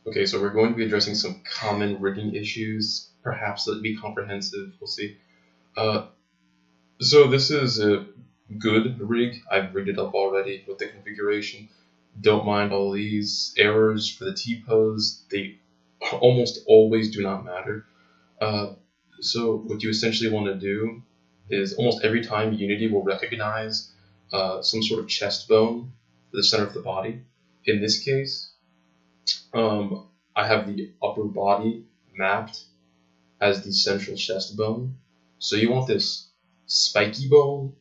Okay, so we're going to be addressing some common rigging issues. Perhaps let it be comprehensive. We'll see. So this is a good rig. I've rigged it up already with the configuration. Don't mind all these errors for the T-pose. They almost always do not matter. So what you essentially want to do is almost every time Unity will recognize some sort of chest bone for the center of the body. In this case, I have the upper body mapped as the central chest bone. So you want this spiky bone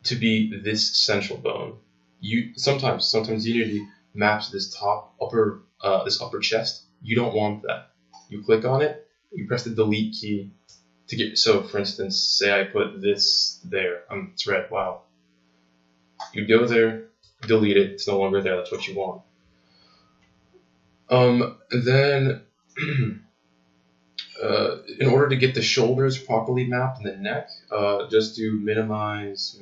to be this central bone. Sometimes Unity maps this upper chest. You don't want that. You click on it, you press the delete key to get. So for instance, say I put this there. It's red. Wow. You go there, delete it. It's no longer there. That's what you want. Then in order to get the shoulders properly mapped and the neck, just do minimize.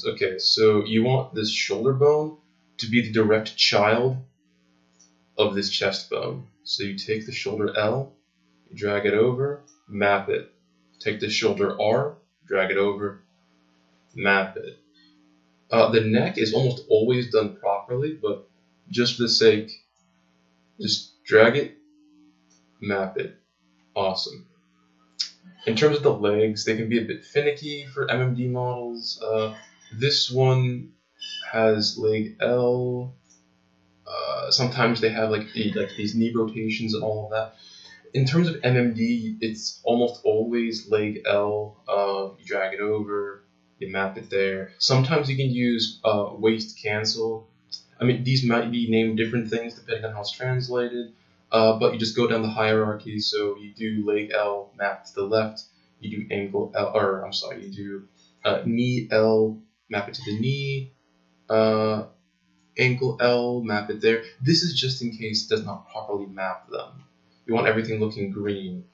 Okay, so you want this shoulder bone to be the direct child of this chest bone. So you take the shoulder L, you drag it over, map it. Take the shoulder R, drag it over, map it. The neck is almost always done properly, but just for the sake, just drag it, map it. Awesome. In terms of the legs, they can be a bit finicky for MMD models. This one has leg L. Sometimes they have like these knee rotations and all of that. In terms of MMD, it's almost always leg L. You drag it over, you map it there. Sometimes you can use waist cancel. I mean, these might be named different things depending on how it's translated, but you just go down the hierarchy. So you do leg L, map to the left. You do ankle L, or I'm sorry, you do knee L, map it to the knee. Ankle L, map it there. This is just in case it does not properly map them. You want everything looking green.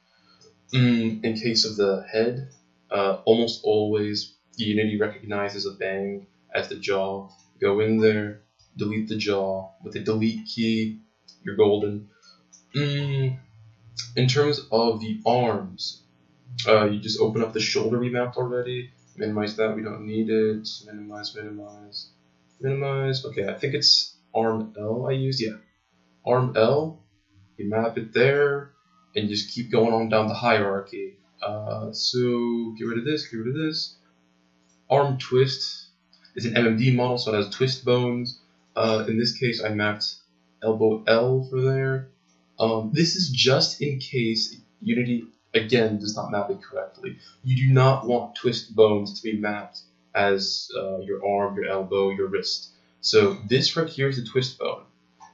In case of the head, almost always Unity recognizes a bang as the jaw. Go in there, delete the jaw. With the delete key, you're golden. In terms of the arms, you just open up the shoulder we mapped already. Minimize that, we don't need it. Minimize. Okay, I think it's arm L I used. Yeah, arm L. You map it there, and just keep going on down the hierarchy. So get rid of this. Arm twist is an MMD model, so it has twist bones. In this case, I mapped elbow L for there. This is just in case Unity, again, does not map it correctly. You do not want twist bones to be mapped as your arm, your elbow, your wrist. So this right here is the twist bone.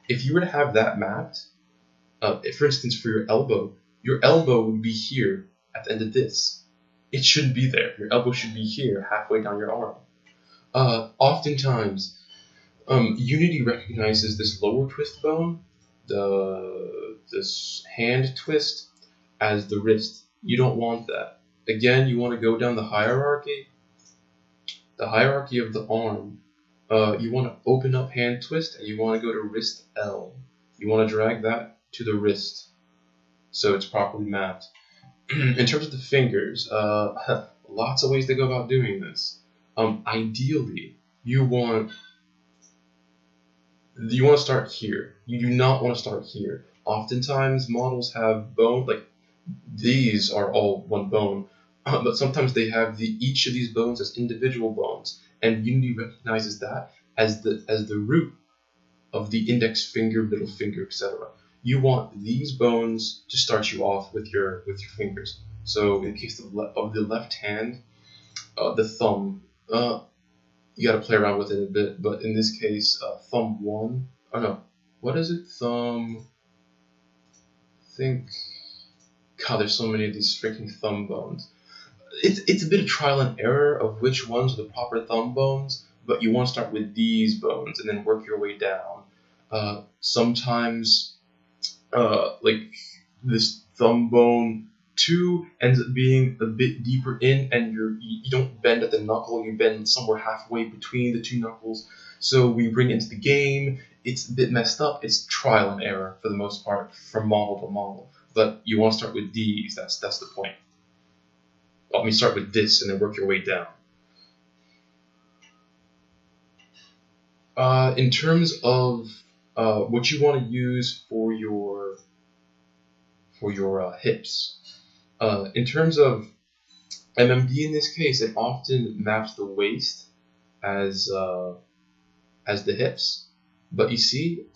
If you were to have that mapped, for instance, for your elbow would be here at the end of this. It shouldn't be there. Your elbow should be here, halfway down your arm. Oftentimes, Unity recognizes this lower twist bone, this hand twist, as the wrist. You don't want that. Again, you want to go down the hierarchy of the arm. You want to open up hand twist, and you want to go to wrist L. You want to drag that to the wrist, so it's properly mapped. In terms of the fingers, lots of ways to go about doing this. Ideally, you want to start here. You do not want to start here. Oftentimes, models have bone, like these are all one bone, but sometimes they have each of these bones as individual bones, and Unity recognizes that as the root of the index finger, middle finger, etc. You want these bones to start you off with your fingers. So in case of the left hand, the thumb, you gotta play around with it a bit. But in this case, thumb 1. Oh no, what is it? Thumb. I think. God, there's so many of these freaking thumb bones. It's a bit of trial and error of which ones are the proper thumb bones. But you want to start with these bones and then work your way down. Sometimes, like this thumb bone 2 ends up being a bit deeper in, and you don't bend at the knuckle, you bend somewhere halfway between the 2 knuckles. So we bring it into the game, it's a bit messed up, it's trial and error for the most part, from model to model. But you want to start with these, that's the point. Let me start with this and then work your way down. In terms of what you want to use for your hips, in terms of MMD in this case, it often maps the waist as the hips. But you see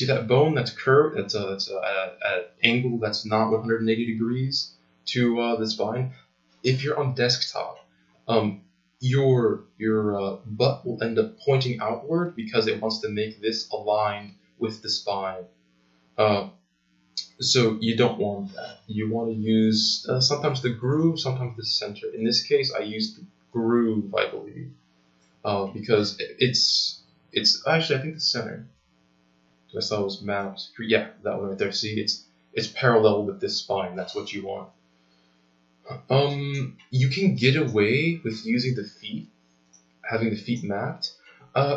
that bone that's curved, that's at an angle that's not 180 degrees to the spine. If you're on desktop, your butt will end up pointing outward because it wants to make this aligned with the spine. So you don't want that. You want to use sometimes the groove, sometimes the center. In this case, I use the groove, I believe, because it's actually, I think, the center. I saw it was mapped. Yeah, that one right there. See, it's parallel with this spine. That's what you want. You can get away with using the feet, having the feet mapped.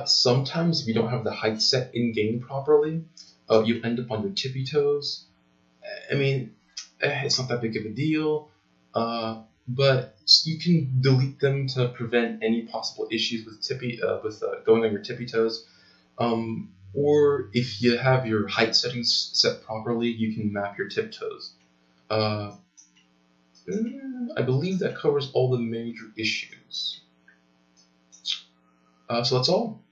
Sometimes if you don't have the height set in game properly, you end up on your tippy toes. I mean, it's not that big of a deal, but you can delete them to prevent any possible issues with going on your tippy toes. Or if you have your height settings set properly, you can map your tiptoes. I believe that covers all the major issues. So that's all.